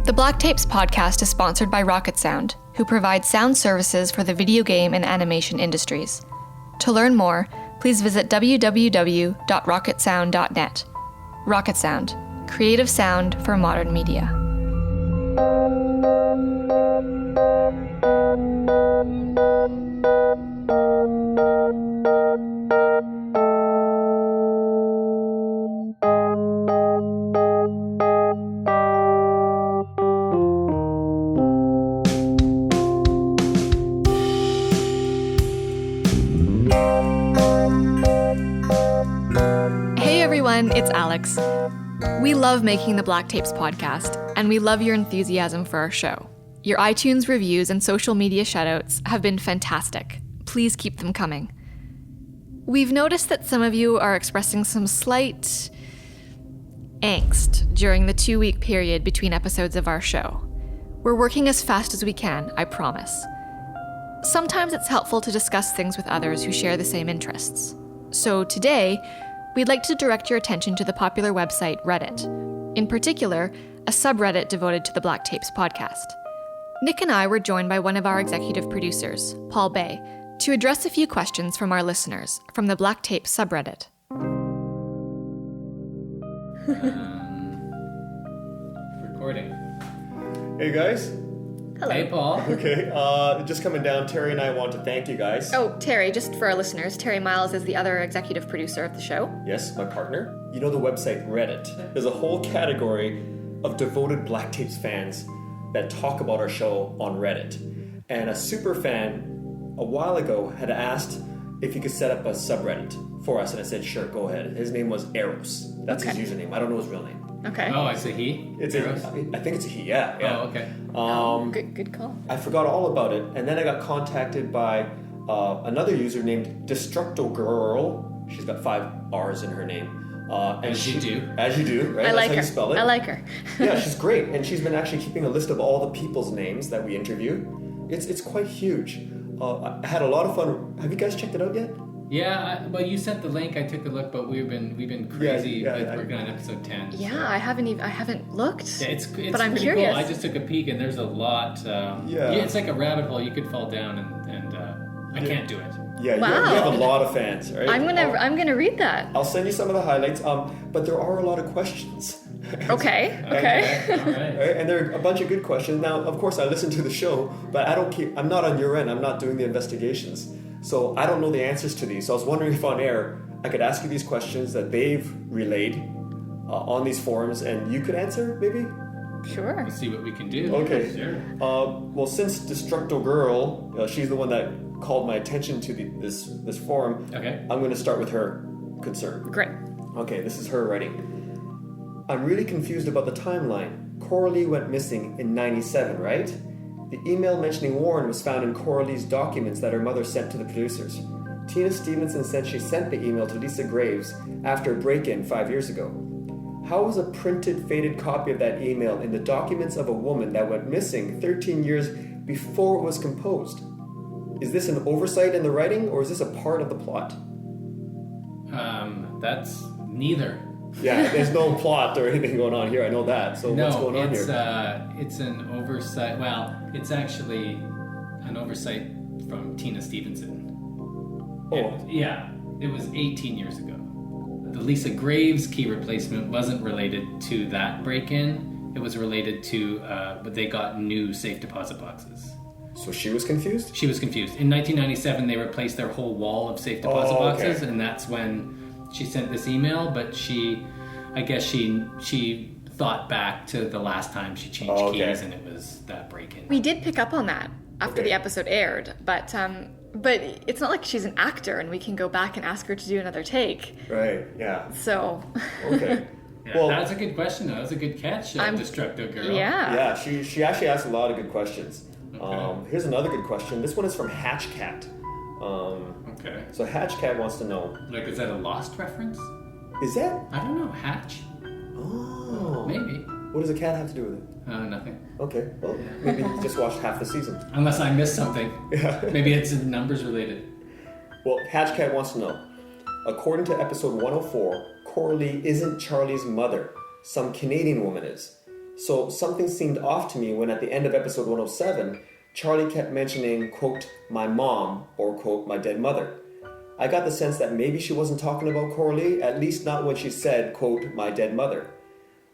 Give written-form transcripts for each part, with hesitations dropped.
The Black Tapes podcast is sponsored by Rocketsound, who provides sound services for the video game and animation industries. To learn more, please visit www.rocketsound.net. Rocketsound, creative sound for modern media. It's Alex. We love making the Black Tapes podcast, and we love your enthusiasm for our show. Your iTunes reviews and social media shoutouts have been fantastic. Please keep them coming. We've noticed that some of you are expressing some slight angst during the 2-week period between episodes of our show. We're working as fast as we can, I promise. Sometimes it's helpful to discuss things with others who share the same interests. So today, we'd like to direct your attention to the popular website Reddit, in particular, a subreddit devoted to the Black Tapes podcast. Nick and I were joined by one of our executive producers, Paul Bay, to address a few questions from our listeners from the Black Tapes subreddit. Recording. Hey guys. Hello. Hey Paul. Okay, just coming down, Terry and I want to thank you guys. Oh, Terry, just for our listeners, Terry Miles is the other executive producer of the show. Yes, my partner. You know the website Reddit. There's a whole category of devoted Black Tapes fans that talk about our show on Reddit. And a super fan a while ago had asked if he could set up a subreddit for us, and I said, sure, go ahead. His name was Eros. That's his username. I don't know his real name. Okay. Oh, it's a he? It's Eros? I think it's a he, yeah. Oh, okay. Good call. I forgot all about it, and then I got contacted by another user named Destructo Girl. She's got 5 R's in her name. As you do, right? I That's like how her. you spell it. I like her. Yeah, she's great, and she's been actually keeping a list of all the people's names that we interview. It's quite huge. I had a lot of fun. Have you guys checked it out yet? Yeah, well, you sent the link. I took a look, but we've been crazy working on episode 10. Yeah, so. I haven't looked. Yeah, it's but I'm pretty curious. cool. I just took a peek, and there's a lot. It's like a rabbit hole. You could fall down, and I can't do it. Yeah, Wow. you have a lot of fans, right? I'm gonna read that. I'll send you some of the highlights. But there are a lot of questions. Okay. All right. Right? And there are a bunch of good questions. Now, of course, I listen to the show, but I'm not on your end. I'm not doing the investigations. So I don't know the answers to these. So I was wondering if on air I could ask you these questions that they've relayed on these forums, and you could answer, maybe? Sure. Let's see what we can do. Okay. Sure. Well, since Destructo Girl, she's the one that called my attention to this forum, Okay. I'm going to start with her concern. Great. Okay, this is her writing. I'm really confused about the timeline. Coralie went missing in 97, right? The email mentioning Warren was found in Coralie's documents that her mother sent to the producers. Tina Stevenson said she sent the email to Lisa Graves after a break-in 5 years ago. How was a printed, faded copy of that email in the documents of a woman that went missing 13 years before it was composed? Is this an oversight in the writing, or is this a part of the plot? That's neither. Yeah, there's no plot or anything going on here. I know that. So what's going on here? It's an oversight. Well, it's actually an oversight from Tina Stevenson. Oh. It was 18 years ago. The Lisa Graves key replacement wasn't related to that break-in. It was related to, but they got new safe deposit boxes. So she was confused? She was confused. In 1997, they replaced their whole wall of safe deposit boxes, and that's when she sent this email. But I guess she thought back to the last time she changed keys, and it was that break-in. We did pick up on that after the episode aired, but it's not like she's an actor and we can go back and ask her to do another take. Right, yeah. So. Okay. Yeah, well, that's a good question, though. That was a good catch, Destructo Girl. Yeah. Yeah, she actually asked a lot of good questions. Okay. Here's another good question. This one is from Hatchcat. Okay. So Hatchcat wants to know. Like, is that a Lost reference? Is that? I don't know. Hatch? Oh. Maybe. What does a cat have to do with it? Nothing. Okay, well, maybe you just watched half the season. Unless I missed something. Yeah. Maybe it's numbers related. Well, Hatchcat wants to know. According to episode 104, Coralie isn't Charlie's mother. Some Canadian woman is. So something seemed off to me when at the end of episode 107, Charlie kept mentioning, quote, my mom, or quote, my dead mother. I got the sense that maybe she wasn't talking about Coralie, at least not when she said, quote, my dead mother.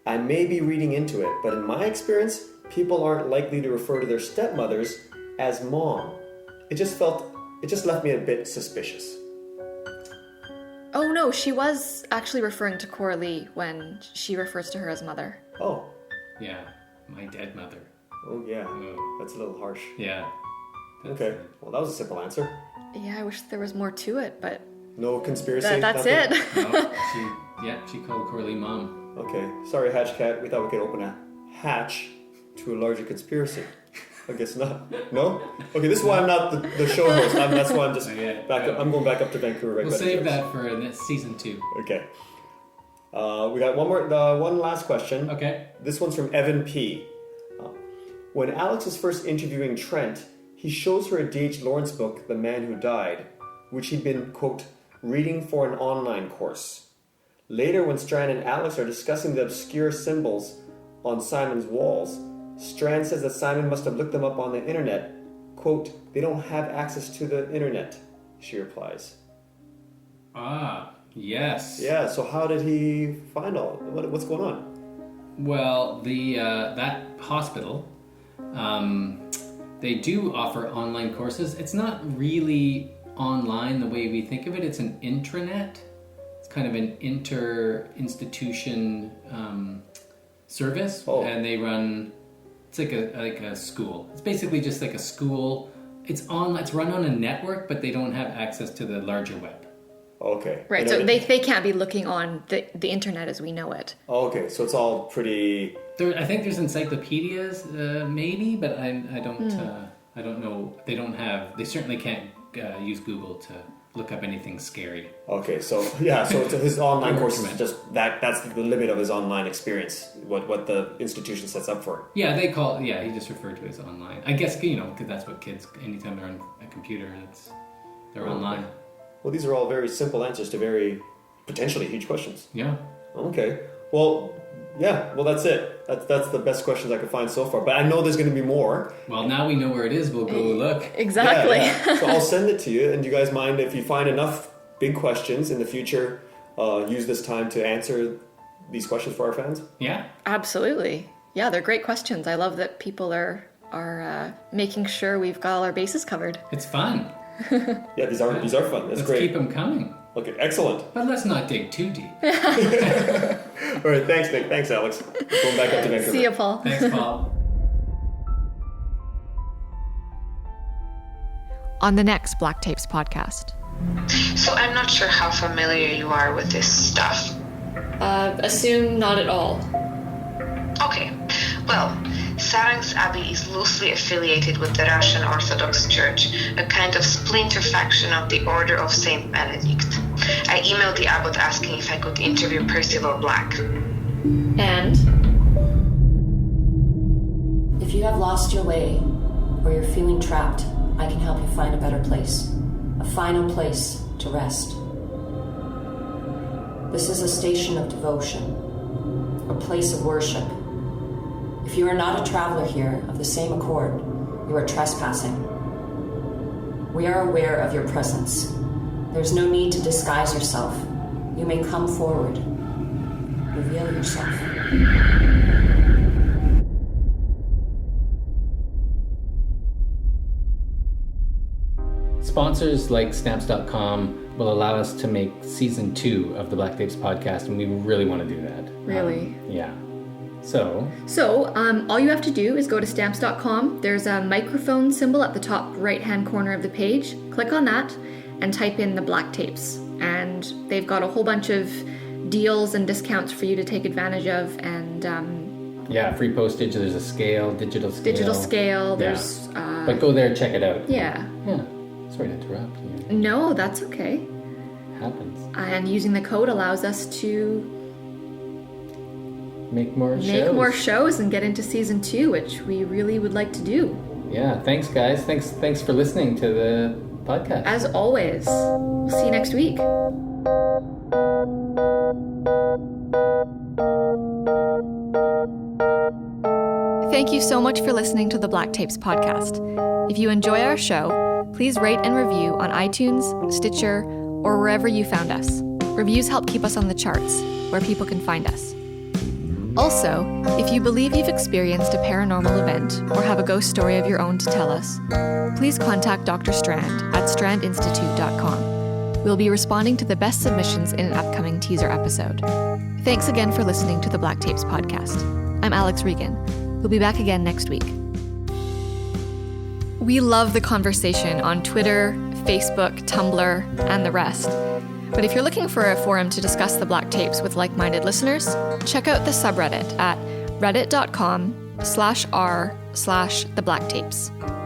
I may be reading into it, but in my experience, people aren't likely to refer to their stepmothers as mom. It just left me a bit suspicious. Oh no, she was actually referring to Coralie when she refers to her as mother. Oh. Yeah, my dead mother. Oh yeah, Oh. that's a little harsh. Yeah. Okay, well that was a simple answer. Yeah, I wish there was more to it, but No conspiracy? that's nothing? it. No, she called Coralie mom. Okay, sorry Hatchcat, we thought we could open a hatch to a larger conspiracy. I guess not. No? Okay, this is why I'm not the show host. That's why I'm just I'm going back up to Vancouver. We'll save that for season 2. Okay. We got one last question. Okay. This one's from Evan P. When Alex is first interviewing Trent, he shows her a D.H. Lawrence book, The Man Who Died, which he'd been, quote, reading for an online course. Later, when Strand and Alex are discussing the obscure symbols on Simon's walls, Strand says that Simon must have looked them up on the internet. Quote, they don't have access to the internet, she replies. Ah, yes. Yeah, so how did he find what's going on? Well, that hospital, they do offer online courses. It's not really online the way we think of it. It's an intranet. It's kind of an inter-institution service, and they run. It's like a school. It's basically just like a school. It's run on a network, but they don't have access to the larger web. Okay. Right, so they can't be looking on the internet as we know it. Okay, so it's all pretty... I think there's encyclopedias, maybe, but I don't know. They certainly can't use Google to look up anything scary. Okay, so his online course is just that's the limit of his online experience, what the institution sets up for him. Yeah, he just referred to it as online. I guess, because that's what kids, anytime they're on a computer, they're online. Well, these are all very simple answers to very potentially huge questions. Yeah. Okay. Well, that's it. That's the best questions I could find so far. But I know there's going to be more. Well, now we know where it is. We'll go look. Exactly. Yeah. So I'll send it to you. And do you guys mind if you find enough big questions in the future, use this time to answer these questions for our fans? Yeah. Absolutely. Yeah, they're great questions. I love that people are making sure we've got all our bases covered. It's fun. Yeah, these are fun. That's great. Let's keep them coming. Okay, excellent. But let's not dig too deep. All right, thanks, Nick. Thanks, Alex. Going back up to Vancouver. See you, Paul. Thanks, Paul. On the next Black Tapes podcast. So I'm not sure how familiar you are with this stuff. Assume not at all. Okay, well, Sarang's Abbey is loosely affiliated with the Russian Orthodox Church, a kind of splinter faction of the Order of Saint Benedict. I emailed the abbot asking if I could interview Percival Black. And? If you have lost your way, or you're feeling trapped, I can help you find a better place. A final place to rest. This is a station of devotion, a place of worship. If you are not a traveler here of the same accord, you are trespassing. We are aware of your presence. There's no need to disguise yourself. You may come forward. Reveal yourself. Sponsors like Stamps.com will allow us to make season 2 of the Black Tapes podcast, and we really want to do that. Really? Yeah. So, all you have to do is go to Stamps.com. There's a microphone symbol at the top right-hand corner of the page. Click on that and type in the Black Tapes. And they've got a whole bunch of deals and discounts for you to take advantage of. And free postage. There's a scale, digital scale. There's... but go there and check it out. Yeah. Yeah. Sorry to interrupt you. No, that's okay. Happens. And using the code allows us to make more shows and get into season 2, which we really would like to do. Yeah, thanks guys. Thanks for listening to the podcast. As always, we'll see you next week. Thank you so much for listening to the Black Tapes podcast. If you enjoy our show, please rate and review on iTunes, Stitcher, or wherever you found us. Reviews help keep us on the charts, where people can find us. Also, if you believe you've experienced a paranormal event or have a ghost story of your own to tell us, please contact Dr. Strand at strandinstitute.com. We'll be responding to the best submissions in an upcoming teaser episode. Thanks again for listening to the Black Tapes podcast. I'm Alex Regan. We'll be back again next week. We love the conversation on Twitter, Facebook, Tumblr, and the rest. But if you're looking for a forum to discuss the Black Tapes with like-minded listeners, check out the subreddit at reddit.com/r/thebblacktapes.